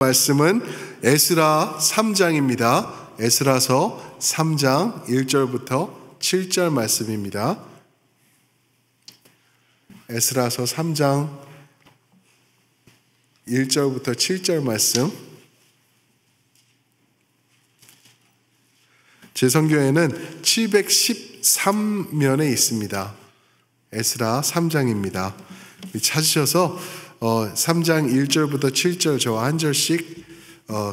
말씀은 에스라 3장입니다. 에스라서 3장 1절부터 7절 말씀입니다. 에스라서 3장 1절부터 7절 말씀. 제 성경에는 713면에 있습니다. 에스라 3장입니다. 찾으셔서 3장 1절부터 7절 저와 한 절씩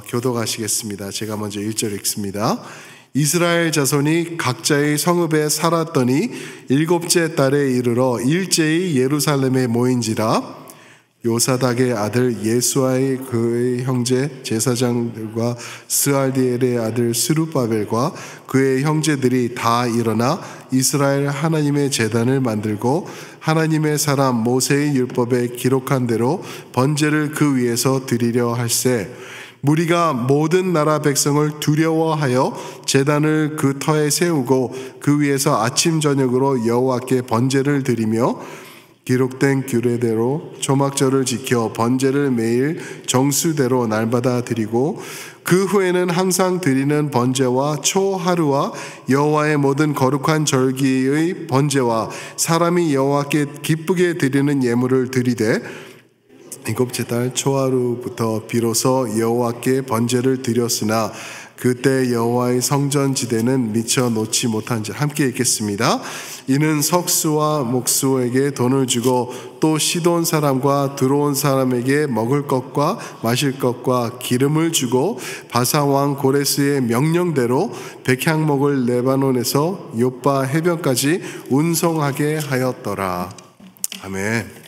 교독하시겠습니다. 제가 먼저 1절 읽습니다. 이스라엘 자손이 각자의 성읍에 살았더니 7째 달에 이르러 일제히 예루살렘에 모인지라. 요사닥의 아들 예수아의 그의 형제 제사장들과 스알디엘의 아들 스룹바벨과 그의 형제들이 다 일어나 이스라엘 하나님의 제단을 만들고 하나님의 사람 모세의 율법에 기록한 대로 번제를 그 위에서 드리려 할세. 무리가 모든 나라 백성을 두려워하여 제단을 그 터에 세우고 그 위에서 아침 저녁으로 여호와께 번제를 드리며 기록된 규례대로 초막절을 지켜 번제를 매일 정수대로 날마다 드리고 그 후에는 항상 드리는 번제와 초하루와 여호와의 모든 거룩한 절기의 번제와 사람이 여호와께 기쁘게 드리는 예물을 드리되 7째 달 초하루부터 비로소 여호와께 번제를 드렸으나 그때 여호와의 성전 지대는 미처 놓지 못한지. 함께 읽겠습니다. 이는 석수와 목수에게 돈을 주고 또 시돈 사람과 들어온 사람에게 먹을 것과 마실 것과 기름을 주고 바사 왕 고레스의 명령대로 백향목을 레바논에서 요빠 해변까지 운송하게 하였더라. 아멘.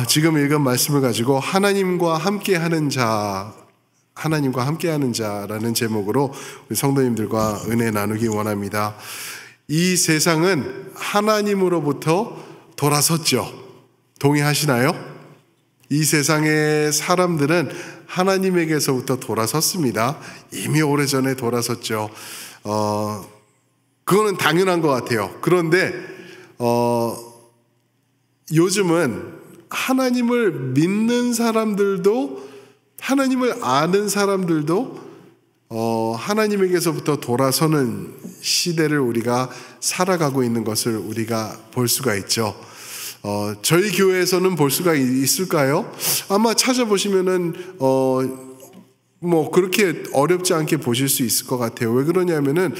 지금 읽은 말씀을 가지고 하나님과 함께하는 자라는 제목으로 우리 성도님들과 은혜 나누기 원합니다. 이 세상은 하나님으로부터 돌아섰죠. 동의하시나요? 이 세상의 사람들은 하나님에게서부터 돌아섰습니다. 이미 오래전에 돌아섰죠. 그거는 당연한 것 같아요. 그런데 요즘은 하나님을 믿는 사람들도 하나님을 아는 사람들도 하나님에게서부터 돌아서는 시대를 우리가 살아가고 있는 것을 우리가 볼 수가 있죠. 저희 교회에서는 볼 수가 있을까요? 아마 찾아보시면은 뭐 그렇게 어렵지 않게 보실 수 있을 것 같아요. 왜 그러냐면은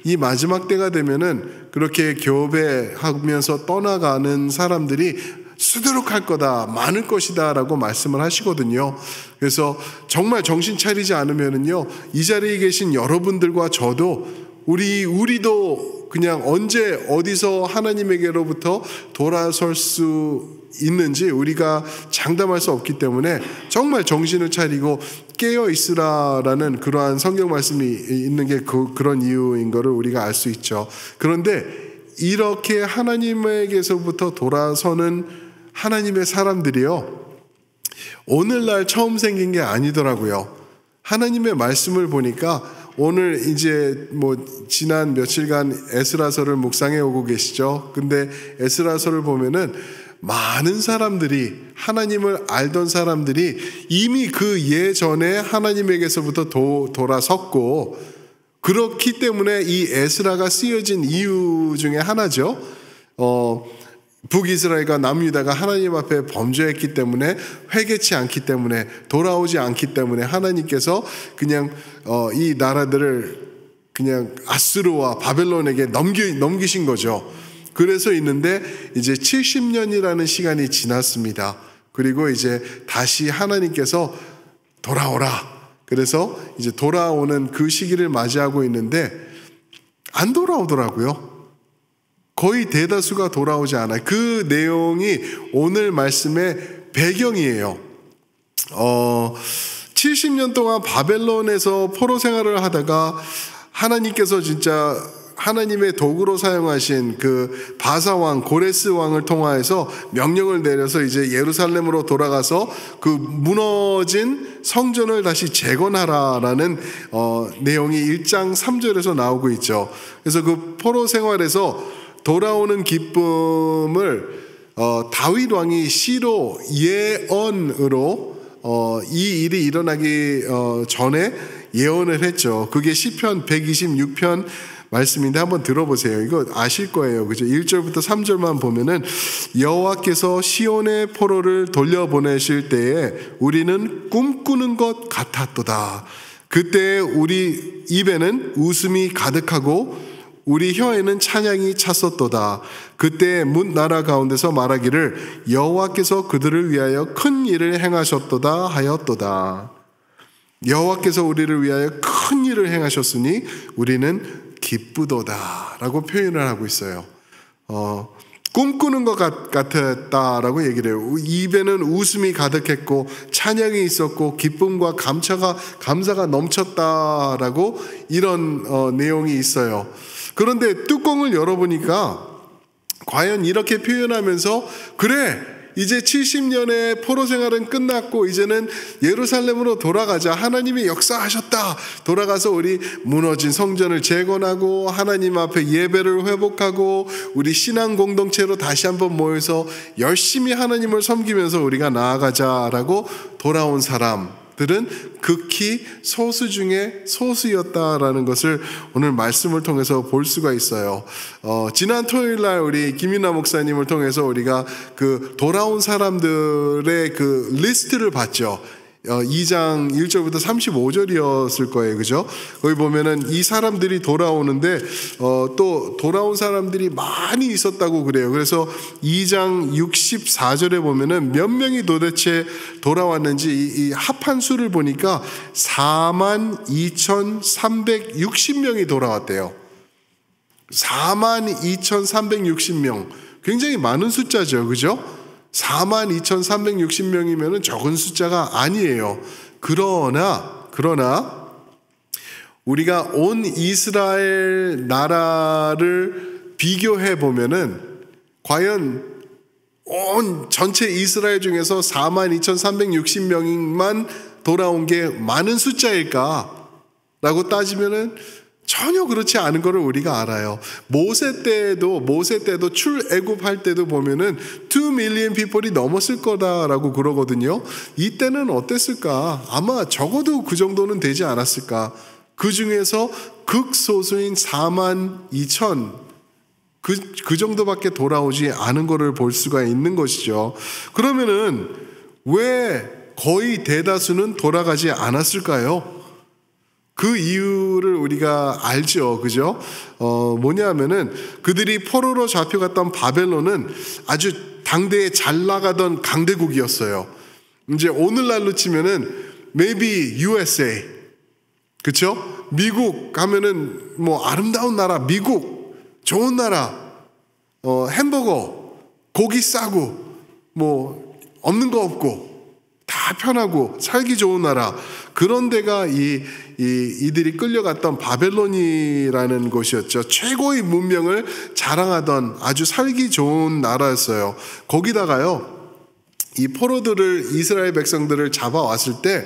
이 마지막 때가 되면은 그렇게 교배하면서 떠나가는 사람들이 수두룩할 거다, 많을 것이다 라고 말씀을 하시거든요. 그래서 정말 정신 차리지 않으면은요, 이 자리에 계신 여러분들과 저도 우리도 그냥 언제 어디서 하나님에게로부터 돌아설 수 있는지 우리가 장담할 수 없기 때문에 정말 정신을 차리고 깨어 있으라라는 그러한 성경 말씀이 있는 게 그런 이유인 거를 우리가 알 수 있죠. 그런데 이렇게 하나님에게서부터 돌아서는 하나님의 사람들이요, 오늘날 처음 생긴 게 아니더라고요. 하나님의 말씀을 보니까 오늘 이제 지난 며칠간 에스라서를 묵상해 오고 계시죠. 근데 에스라서를 보면은 많은 사람들이, 하나님을 알던 사람들이 이미 그 예전에 하나님에게서부터 돌아섰고, 그렇기 때문에 이 에스라가 쓰여진 이유 중에 하나죠. 북이스라엘과 남유다가 하나님 앞에 범죄했기 때문에, 회개치 않기 때문에, 돌아오지 않기 때문에 하나님께서 그냥 이 나라들을 그냥 아수르와 바벨론에게 넘기신 거죠. 그래서 있는데 이제 70년이라는 시간이 지났습니다. 그리고 이제 다시 하나님께서 돌아오라. 그래서 이제 돌아오는 그 시기를 맞이하고 있는데 안 돌아오더라고요. 거의 대다수가 돌아오지 않아요. 그 내용이 오늘 말씀의 배경이에요. 70년 동안 바벨론에서 포로 생활을 하다가 하나님께서 진짜 하나님의 도구로 사용하신 그 바사 왕 고레스 왕을 통하여서 명령을 내려서 이제 예루살렘으로 돌아가서 그 무너진 성전을 다시 재건하라라는 내용이 1장 3절에서 나오고 있죠. 그래서 그 포로 생활에서 돌아오는 기쁨을 다윗 왕이 시로 예언으로 이 일이 일어나기 전에 예언을 했죠. 그게 시편 126편 말씀인데 한번 들어보세요. 이거 아실 거예요. 그죠? 1절부터 3절만 보면은 여호와께서 시온의 포로를 돌려보내실 때에 우리는 꿈꾸는 것 같았도다. 그때 우리 입에는 웃음이 가득하고 우리 혀에는 찬양이 찼었도다. 그때 뭇 나라 가운데서 말하기를 여호와께서 그들을 위하여 큰 일을 행하셨도다 하였도다. 여호와께서 우리를 위하여 큰 일을 행하셨으니 우리는 기쁘도다 라고 표현을 하고 있어요. 꿈꾸는 것 같았다라고 얘기를 해요. 입에는 웃음이 가득했고 찬양이 있었고 기쁨과 감사가 넘쳤다라고 이런 내용이 있어요. 그런데 뚜껑을 열어보니까 과연 이렇게 표현하면서 그래 이제 70년의 포로 생활은 끝났고 이제는 예루살렘으로 돌아가자. 하나님이 역사하셨다. 돌아가서 우리 무너진 성전을 재건하고 하나님 앞에 예배를 회복하고 우리 신앙 공동체로 다시 한번 모여서 열심히 하나님을 섬기면서 우리가 나아가자라고 돌아온 사람들은 극히 소수 중에 소수였다라는 것을 오늘 말씀을 통해서 볼 수가 있어요. 지난 토요일 날 우리 김윤아 목사님을 통해서 우리가 그 돌아온 사람들의 그 리스트를 봤죠. 2장 1절부터 35절이었을 거예요. 그죠? 거기 보면은 이 사람들이 돌아오는데 또 돌아온 사람들이 많이 있었다고 그래요. 그래서 2장 64절에 보면은 몇 명이 도대체 돌아왔는지 이 합한 수를 보니까 42,360명이 돌아왔대요. 42,360명. 굉장히 많은 숫자죠. 그죠? 42,360명이면 적은 숫자가 아니에요. 그러나 우리가 온 이스라엘 나라를 비교해 보면은 과연 온 전체 이스라엘 중에서 42,360명만 돌아온 게 많은 숫자일까? 라고 따지면은 전혀 그렇지 않은 것을 우리가 알아요. 모세 때도 출애굽할 때도 보면은 2 million people이 넘었을 거다라고 그러거든요. 이때는 어땠을까? 아마 적어도 그 정도는 되지 않았을까? 그 중에서 극소수인 42,000 그 정도밖에 돌아오지 않은 것을 볼 수가 있는 것이죠. 그러면은 왜 거의 대다수는 돌아가지 않았을까요? 그 이유를 우리가 알죠. 그죠? 뭐냐면은 그들이 포로로 잡혀갔던 바벨론은 아주 당대에 잘 나가던 강대국이었어요. 이제 오늘날로 치면은 maybe USA. 그쵸? 미국 가면은 뭐 아름다운 나라, 미국 좋은 나라, 햄버거, 고기 싸고 뭐 없는 거 없고 다 편하고 살기 좋은 나라. 그런 데가 이들이 끌려갔던 바벨론이라는 곳이었죠. 최고의 문명을 자랑하던 아주 살기 좋은 나라였어요. 거기다가요, 이 포로들을 이스라엘 백성들을 잡아왔을 때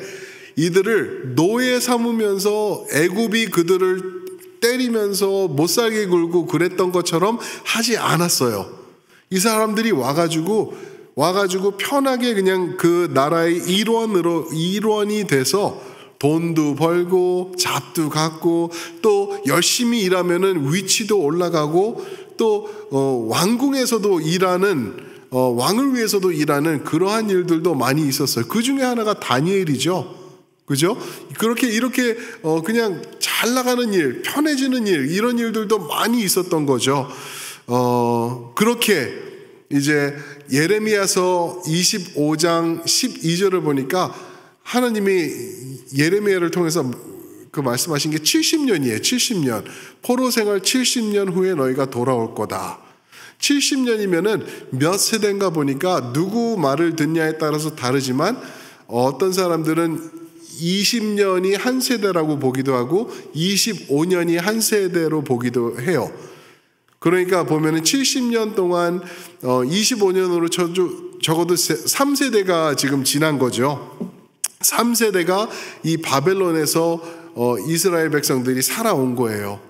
이들을 노예 삼으면서 애굽이 그들을 때리면서 못살게 굴고 그랬던 것처럼 하지 않았어요. 이 사람들이 와가지고 편하게 그냥 그 나라의 일원이 돼서 돈도 벌고 잡도 갖고 또 열심히 일하면은 위치도 올라가고 또 왕궁에서도 일하는 왕을 위해서도 일하는 그러한 일들도 많이 있었어요. 그 중에 하나가 다니엘이죠. 그죠? 이렇게 그냥 잘 나가는 일, 편해지는 일, 이런 일들도 많이 있었던 거죠. 그렇게 이제 예레미야서 25장 12절을 보니까 하나님이 예레미야를 통해서 그 말씀하신 게 70년이에요. 70년. 포로 생활 70년 후에 너희가 돌아올 거다. 70년이면은 몇 세대인가 보니까 누구 말을 듣냐에 따라서 다르지만 어떤 사람들은 20년이 한 세대라고 보기도 하고 25년이 한 세대로 보기도 해요. 그러니까 보면은 70년 동안 25년으로 적어도 3세대가 지금 지난 거죠. 3세대가 이 바벨론에서 이스라엘 백성들이 살아온 거예요.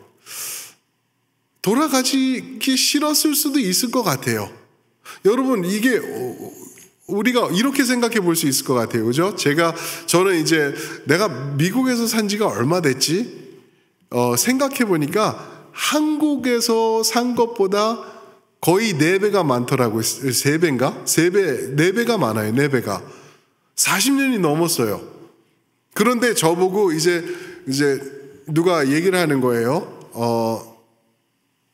돌아가기 싫었을 수도 있을 것 같아요. 여러분, 이게 우리가 이렇게 생각해 볼 수 있을 것 같아요. 그죠? 저는 이제 내가 미국에서 산 지가 얼마 됐지? 생각해 보니까 한국에서 산 것보다 거의 4배가 많더라고요. 3배인가? 3배, 4배가 많아요. 4배가. 40년이 넘었어요. 그런데 저보고 이제 누가 얘기를 하는 거예요.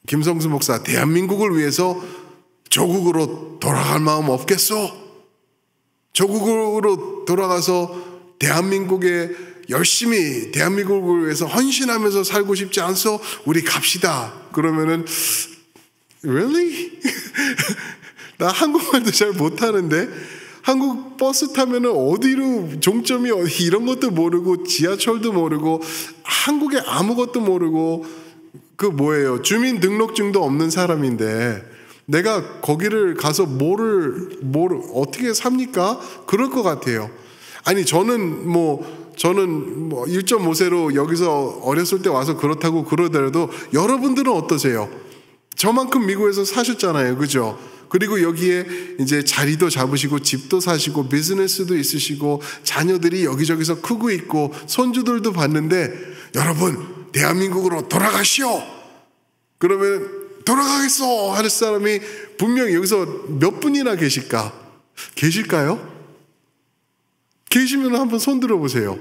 김성수 목사, 대한민국을 위해서 조국으로 돌아갈 마음 없겠어? 조국으로 돌아가서 대한민국에 열심히 대한민국을 위해서 헌신하면서 살고 싶지 않소? 우리 갑시다. 그러면은 Really? 나 한국말도 잘 못하는데 한국 버스 타면은 어디로 종점이 이런 것도 모르고 지하철도 모르고 한국에 아무것도 모르고 그 뭐예요? 주민등록증도 없는 사람인데 내가 거기를 가서 뭐를 어떻게 삽니까? 그럴 것 같아요. 아니 저는 1.5세로 여기서 어렸을 때 와서 그렇다고 그러더라도 여러분들은 어떠세요? 저만큼 미국에서 사셨잖아요. 그죠? 그리고 여기에 이제 자리도 잡으시고 집도 사시고 비즈니스도 있으시고 자녀들이 여기저기서 크고 있고 손주들도 봤는데 여러분 대한민국으로 돌아가시오. 그러면 돌아가겠어 할 사람이 분명히 여기서 몇 분이나 계실까요? 계시면 한번 손 들어보세요.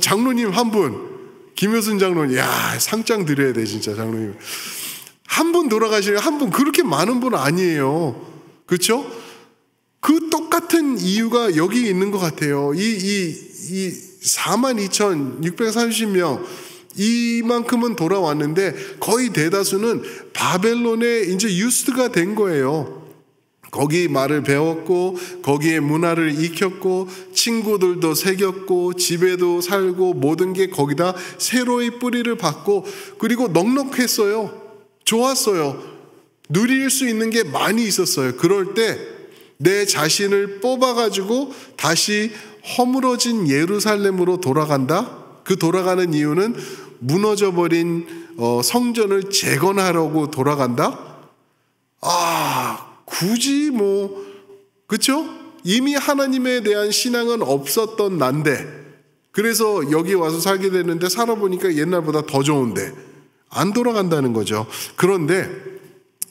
장로님 한 분, 김효순 장로님, 야 상장 드려야 돼 진짜 장로님. 한 분 돌아가시면 한 분 그렇게 많은 분 아니에요. 그렇죠? 그 똑같은 이유가 여기 있는 것 같아요. 이 42,630명 이만큼은 돌아왔는데 거의 대다수는 바벨론에 이제 유스가 된 거예요. 거기 말을 배웠고 거기에 문화를 익혔고 친구들도 새겼고 집에도 살고 모든 게 거기다 새로이 뿌리를 받고 그리고 넉넉했어요. 좋았어요. 누릴 수 있는 게 많이 있었어요. 그럴 때 내 자신을 뽑아가지고 다시 허물어진 예루살렘으로 돌아간다? 그 돌아가는 이유는 무너져버린 성전을 재건하려고 돌아간다? 굳이 그쵸? 이미 하나님에 대한 신앙은 없었던 난데 그래서 여기 와서 살게 됐는데 살아보니까 옛날보다 더 좋은데 안 돌아간다는 거죠. 그런데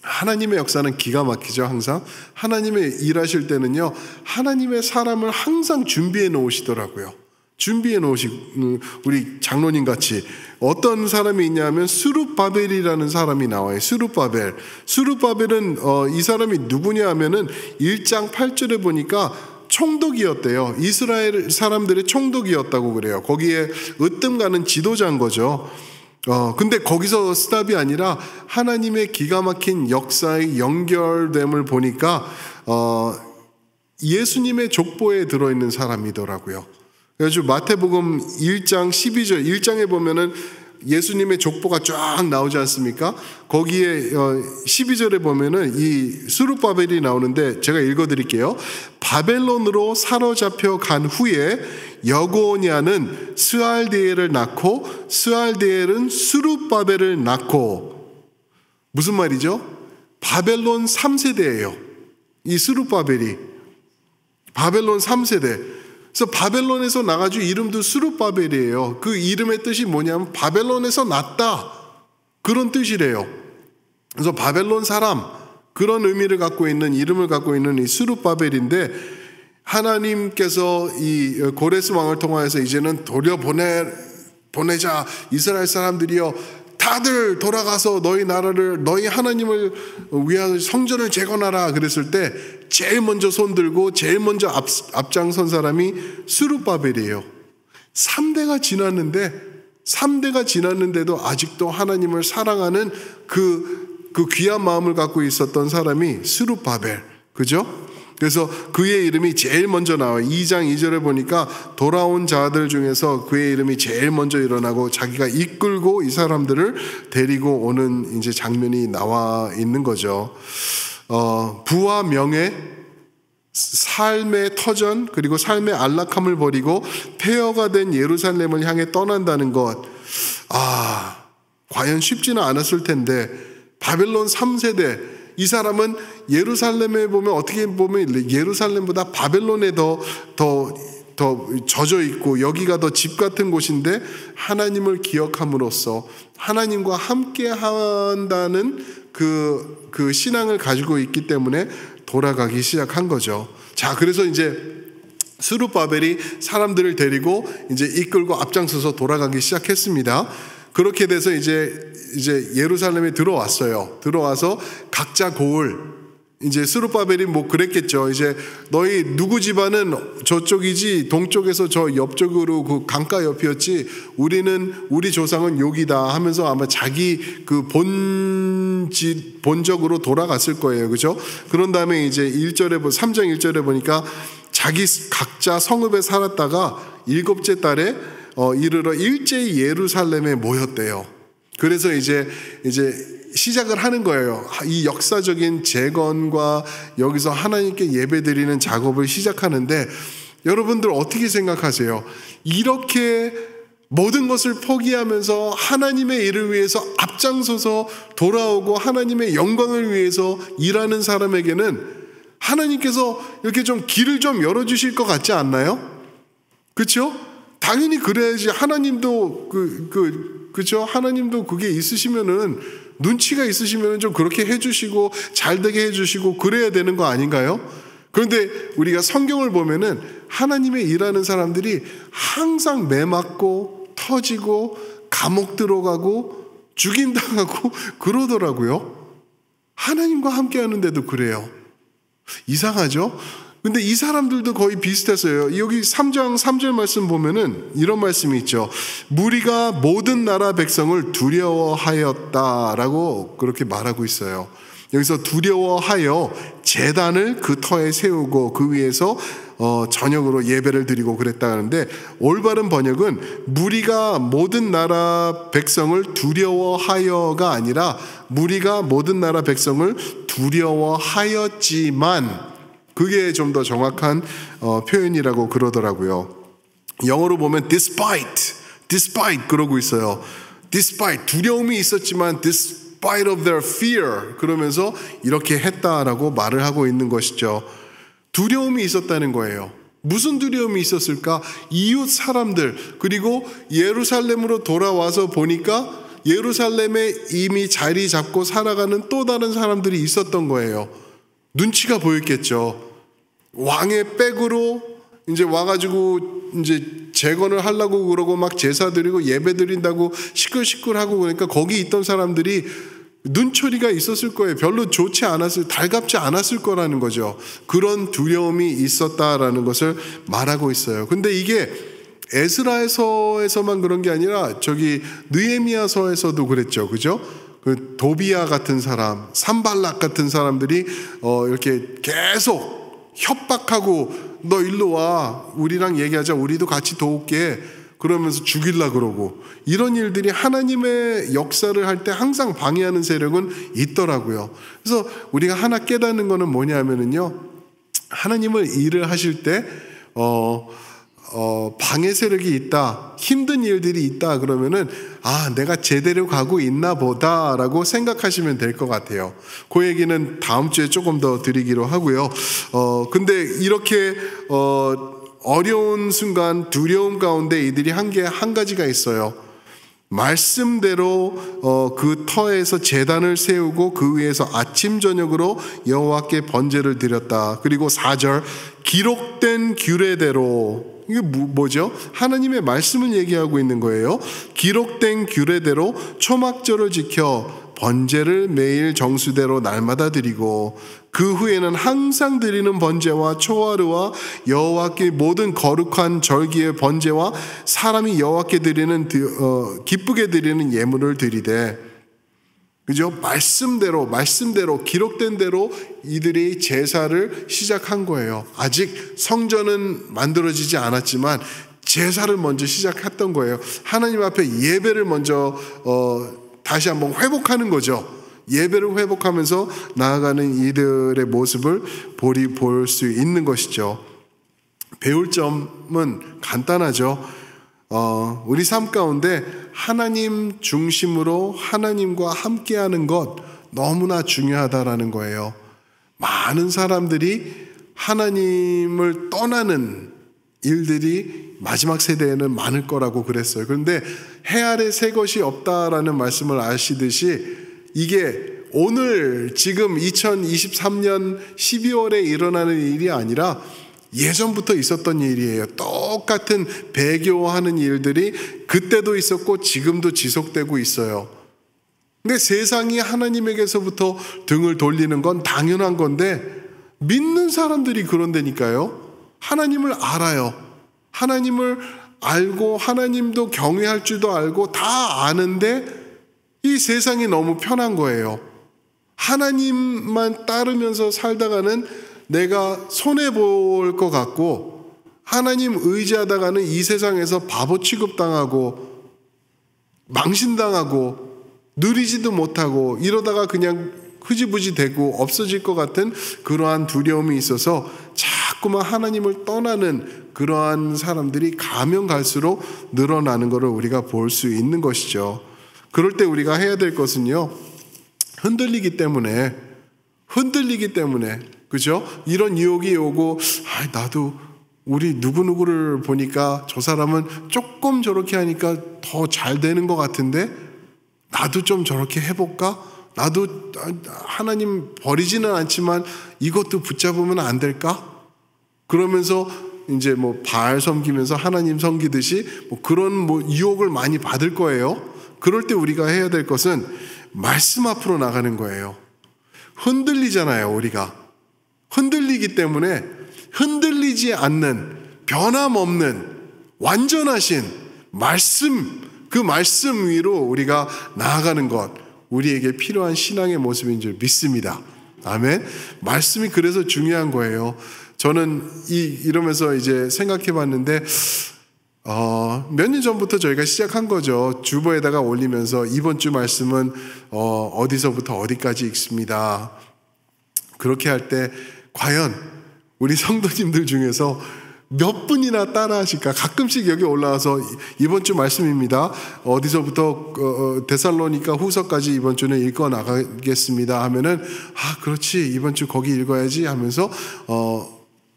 하나님의 역사는 기가 막히죠. 항상 하나님의 일하실 때는요 하나님의 사람을 항상 준비해 놓으시더라고요. 준비해 놓으시고 우리 장로님 같이 어떤 사람이 있냐면 스룹바벨이라는 사람이 나와요. 스룹바벨은 이 사람이 누구냐 하면은 1장 8절에 보니까 총독이었대요. 이스라엘 사람들의 총독이었다고 그래요. 거기에 으뜸 가는 지도자인 거죠. 근데 거기서 스탑이 아니라 하나님의 기가 막힌 역사의 연결됨을 보니까 예수님의 족보에 들어있는 사람이더라고요. 그래서 마태복음 1장 12절 1장에 보면은 예수님의 족보가 쫙 나오지 않습니까? 거기에 12절에 보면은 이 스룹바벨이 나오는데 제가 읽어드릴게요. 바벨론으로 사로잡혀 간 후에 여고냐는 스알디엘을 낳고 스알디엘은 스룹바벨을 낳고 무슨 말이죠? 바벨론 3세대예요. 이 스룹바벨이 바벨론 3세대. 그래서 바벨론에서 나가지고 이름도 스룹바벨이에요. 그 이름의 뜻이 뭐냐면 바벨론에서 났다 그런 뜻이래요. 그래서 바벨론 사람 그런 의미를 갖고 있는 이름을 갖고 있는 이 스룹바벨인데 하나님께서 이 고레스 왕을 통하여서 이제는 보내자 이스라엘 사람들이여 다들 돌아가서 너희 나라를 너희 하나님을 위하여 성전을 재건하라 그랬을 때 제일 먼저 손들고 제일 먼저 앞장선 사람이 스룹바벨이에요. 3대가 지났는데도 아직도 하나님을 사랑하는 그 귀한 마음을 갖고 있었던 사람이 스룹바벨. 그죠? 그래서 그의 이름이 제일 먼저 나와요. 2장 2절에 보니까 돌아온 자들 중에서 그의 이름이 제일 먼저 일어나고 자기가 이끌고 이 사람들을 데리고 오는 이제 장면이 나와 있는 거죠. 부와 명예, 삶의 터전 그리고 삶의 안락함을 버리고 폐허가 된 예루살렘을 향해 떠난다는 것. 과연 쉽지는 않았을 텐데 바벨론 3세대 이 사람은 예루살렘에 보면 어떻게 보면 예루살렘보다 바벨론에 더 젖어 있고 여기가 더 집 같은 곳인데 하나님을 기억함으로써 하나님과 함께 한다는 그 신앙을 가지고 있기 때문에 돌아가기 시작한 거죠. 자, 그래서 이제 스룹바벨이 사람들을 데리고 이제 이끌고 앞장서서 돌아가기 시작했습니다. 그렇게 돼서 이제 예루살렘에 들어왔어요. 들어와서 각자 고을, 이제 스룹바벨이 뭐 그랬겠죠. 이제 너희 누구 집안은 저쪽이지 동쪽에서 저 옆쪽으로 그 강가 옆이었지 우리 조상은 여기다 하면서 아마 자기 그 본적으로 돌아갔을 거예요. 그죠? 그런 다음에 이제 3장 1절에 보니까 자기 각자 성읍에 살았다가 7째 달에 이르러 일제히 예루살렘에 모였대요. 그래서 이제 시작을 하는 거예요. 이 역사적인 재건과 여기서 하나님께 예배드리는 작업을 시작하는데 여러분들 어떻게 생각하세요? 이렇게 모든 것을 포기하면서 하나님의 일을 위해서 앞장서서 돌아오고 하나님의 영광을 위해서 일하는 사람에게는 하나님께서 이렇게 좀 길을 좀 열어주실 것 같지 않나요? 그렇죠? 당연히 그래야지. 하나님도 그렇죠? 하나님도 그게 있으시면은 눈치가 있으시면은 좀 그렇게 해주시고 잘 되게 해주시고 그래야 되는 거 아닌가요? 그런데 우리가 성경을 보면은 하나님의 일하는 사람들이 항상 매맞고 터지고 감옥 들어가고 죽임당하고 그러더라고요. 하나님과 함께 하는데도 그래요. 이상하죠? 근데 이 사람들도 거의 비슷했어요. 여기 3장 3절 말씀 보면은 이런 말씀이 있죠. 무리가 모든 나라 백성을 두려워하였다라고 그렇게 말하고 있어요. 여기서 두려워하여 제단을 그 터에 세우고 그 위에서 저녁으로 예배를 드리고 그랬다는데 올바른 번역은 무리가 모든 나라 백성을 두려워하여가 아니라 무리가 모든 나라 백성을 두려워하였지만 그게 좀 더 정확한 표현이라고 그러더라고요. 영어로 보면 despite 그러고 있어요. despite 두려움이 있었지만 despite of their fear 그러면서 이렇게 했다라고 말을 하고 있는 것이죠. 두려움이 있었다는 거예요. 무슨 두려움이 있었을까? 이웃 사람들 그리고 예루살렘으로 돌아와서 보니까 예루살렘에 이미 자리 잡고 살아가는 또 다른 사람들이 있었던 거예요. 눈치가 보였겠죠. 왕의 백으로 이제 와가지고 이제 재건을 하려고 그러고 막 제사 드리고 예배 드린다고 시끌시끌하고 그러니까 거기 있던 사람들이 눈초리가 있었을 거예요. 별로 좋지 않았을, 달갑지 않았을 거라는 거죠. 그런 두려움이 있었다라는 것을 말하고 있어요. 근데 이게 에스라서에서만 그런 게 아니라 저기 느헤미야서에서도 그랬죠. 그죠? 그 도비야 같은 사람, 산발락 같은 사람들이 이렇게 계속 협박하고 너 일로 와, 우리랑 얘기하자, 우리도 같이 도울게 그러면서 죽이려고 그러고 이런 일들이 하나님의 역사를 할 때 항상 방해하는 세력은 있더라고요. 그래서 우리가 하나 깨닫는 거는 뭐냐면은요, 하나님을 일을 하실 때 방해 세력이 있다, 힘든 일들이 있다 그러면은 내가 제대로 가고 있나 보다라고 생각하시면 될 것 같아요. 그 얘기는 다음 주에 조금 더 드리기로 하고요. 근데 이렇게 어려운 순간 두려움 가운데 이들이 한 가지가 있어요. 말씀대로 그 터에서 제단을 세우고 그 위에서 아침 저녁으로 여호와께 번제를 드렸다. 그리고 4절 기록된 규례대로, 이게 뭐죠? 하나님의 말씀을 얘기하고 있는 거예요. 기록된 규례대로 초막절을 지켜 번제를 매일 정수대로 날마다 드리고 그 후에는 항상 드리는 번제와 초하루와 여호와께 모든 거룩한 절기의 번제와 사람이 여호와께 드리는 기쁘게 드리는 예물을 드리되, 그죠? 말씀대로 기록된 대로 이들이 제사를 시작한 거예요. 아직 성전은 만들어지지 않았지만 제사를 먼저 시작했던 거예요. 하나님 앞에 예배를 먼저 다시 한번 회복하는 거죠. 예배를 회복하면서 나아가는 이들의 모습을 볼 수 있는 것이죠. 배울 점은 간단하죠. 우리 삶 가운데 하나님 중심으로 하나님과 함께하는 것 너무나 중요하다라는 거예요. 많은 사람들이 하나님을 떠나는 일들이 마지막 세대에는 많을 거라고 그랬어요. 그런데 해 아래 새 것이 없다라는 말씀을 아시듯이 이게 오늘 지금 2023년 12월에 일어나는 일이 아니라 예전부터 있었던 일이에요. 똑같은 배교하는 일들이 그때도 있었고 지금도 지속되고 있어요. 근데 세상이 하나님에게서부터 등을 돌리는 건 당연한 건데 믿는 사람들이 그런다니까요. 하나님을 알아요. 하나님을 알고 하나님도 경외할 줄도 알고 다 아는데 이 세상이 너무 편한 거예요. 하나님만 따르면서 살다가는 내가 손해볼 것 같고 하나님 의지하다가는 이 세상에서 바보 취급당하고 망신당하고 누리지도 못하고 이러다가 그냥 흐지부지 되고 없어질 것 같은 그러한 두려움이 있어서 자꾸만 하나님을 떠나는 그러한 사람들이 가면 갈수록 늘어나는 것을 우리가 볼 수 있는 것이죠. 그럴 때 우리가 해야 될 것은요, 흔들리기 때문에 그죠? 이런 유혹이 오고 나도 우리 누구누구를 보니까 저 사람은 조금 저렇게 하니까 더 잘 되는 것 같은데 나도 좀 저렇게 해볼까? 나도 하나님 버리지는 않지만 이것도 붙잡으면 안 될까? 그러면서 이제 바알 섬기면서 하나님 섬기듯이 그런 유혹을 많이 받을 거예요. 그럴 때 우리가 해야 될 것은 말씀 앞으로 나가는 거예요. 흔들리잖아요, 우리가. 흔들리기 때문에 흔들리지 않는 변함없는 완전하신 말씀, 그 말씀 위로 우리가 나아가는 것, 우리에게 필요한 신앙의 모습인 줄 믿습니다. 아멘. 말씀이 그래서 중요한 거예요. 저는 이러면서 이제 생각해 봤는데 몇 년 전부터 저희가 시작한 거죠. 주보에다가 올리면서 이번 주 말씀은 어디서부터 어디까지 읽습니다. 그렇게 할 때 과연 우리 성도님들 중에서 몇 분이나 따라 하실까? 가끔씩 여기 올라와서 이번 주 말씀입니다. 어디서부터 데살로니가 후서까지 이번 주는 읽어 나가겠습니다 하면은 그렇지, 이번 주 거기 읽어야지 하면서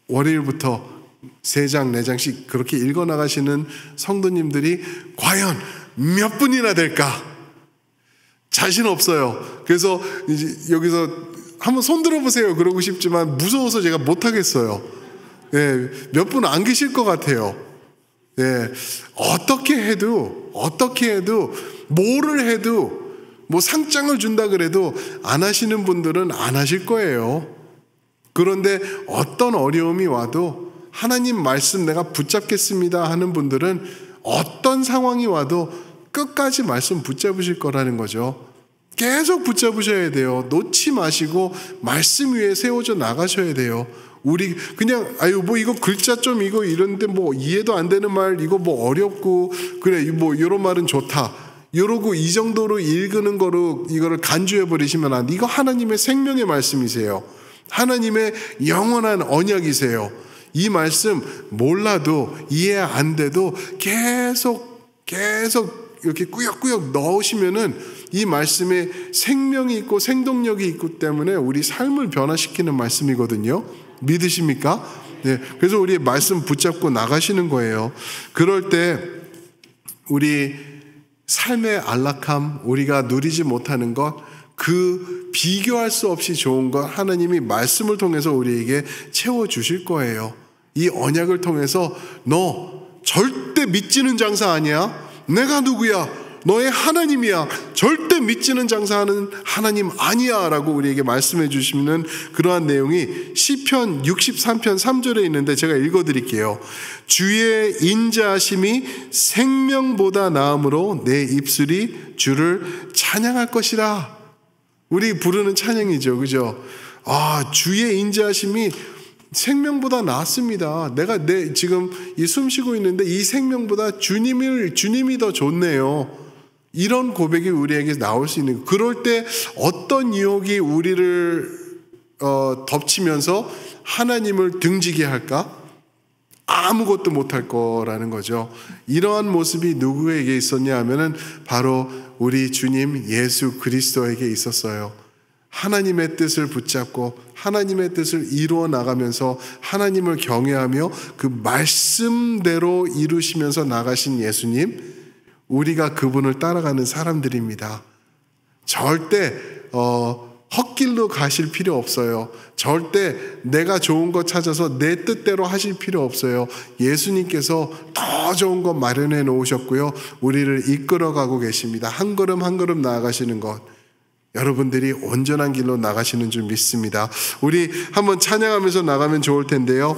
월요일부터 3장, 4장씩 그렇게 읽어 나가시는 성도님들이 과연 몇 분이나 될까? 자신 없어요. 그래서 이제 여기서 한번 손 들어보세요 그러고 싶지만 무서워서 제가 못하겠어요. 네, 몇 분 안 계실 것 같아요. 네, 어떻게 해도 뭐를 해도 상장을 준다 그래도 안 하시는 분들은 안 하실 거예요. 그런데 어떤 어려움이 와도 하나님 말씀 내가 붙잡겠습니다 하는 분들은 어떤 상황이 와도 끝까지 말씀 붙잡으실 거라는 거죠. 계속 붙잡으셔야 돼요. 놓지 마시고 말씀 위에 세워져 나가셔야 돼요. 우리 그냥 이거 글자 좀 이거 이런데 이해도 안 되는 말 이거 어렵고 그래 이런 말은 좋다 이러고 이 정도로 읽는 거로 이거를 간주해 버리시면 안 돼. 이거 하나님의 생명의 말씀이세요. 하나님의 영원한 언약이세요. 이 말씀 몰라도 이해 안 돼도 계속 이렇게 꾸역꾸역 넣으시면은 이 말씀에 생명이 있고 생동력이 있기 때문에 우리 삶을 변화시키는 말씀이거든요. 믿으십니까? 네. 그래서 우리 말씀 붙잡고 나가시는 거예요. 그럴 때 우리 삶의 안락함, 우리가 누리지 못하는 것, 그 비교할 수 없이 좋은 것 하나님이 말씀을 통해서 우리에게 채워주실 거예요. 이 언약을 통해서 너 절대 믿지는 장사 아니야. 내가 누구야? 너의 하나님이야. 절대 믿지는 장사하는 하나님 아니야 라고 우리에게 말씀해 주시는 그러한 내용이 시편 63편 3절에 있는데 제가 읽어드릴게요. 주의 인자하심이 생명보다 나음으로 내 입술이 주를 찬양할 것이라. 우리 부르는 찬양이죠, 그죠? 주의 인자하심이 생명보다 낫습니다. 내가 지금 이 숨 쉬고 있는데 이 생명보다 주님이 더 좋네요. 이런 고백이 우리에게 나올 수 있는, 그럴 때 어떤 유혹이 우리를 덮치면서 하나님을 등지게 할까? 아무것도 못할 거라는 거죠. 이러한 모습이 누구에게 있었냐 하면은 바로 우리 주님 예수 그리스도에게 있었어요. 하나님의 뜻을 붙잡고 하나님의 뜻을 이루어 나가면서 하나님을 경외하며 그 말씀대로 이루시면서 나가신 예수님, 우리가 그분을 따라가는 사람들입니다. 절대 헛길로 가실 필요 없어요. 절대 내가 좋은 거 찾아서 내 뜻대로 하실 필요 없어요. 예수님께서 더 좋은 거 마련해 놓으셨고요. 우리를 이끌어가고 계십니다. 한 걸음 한 걸음 나아가시는 것, 여러분들이 온전한 길로 나가시는 줄 믿습니다. 우리 한번 찬양하면서 나가면 좋을 텐데요.